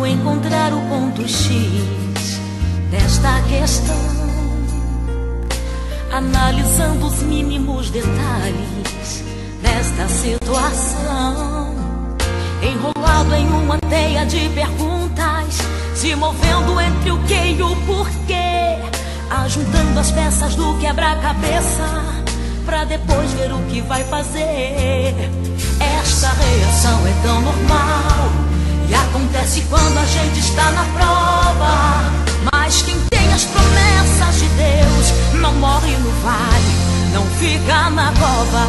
encontrar o ponto X desta questão, analisando os mínimos detalhes desta situação, enrolado em uma teia de perguntas, se movendo entre o que e o porquê, ajuntando as peças do quebra-cabeça pra depois ver o que vai fazer. Esta reação é tão normal e acontece quando a gente está na prova. Mas quem tem as promessas de Deus não morre no vale, não fica na cova.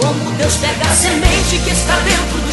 Como Deus pega a semente que está dentro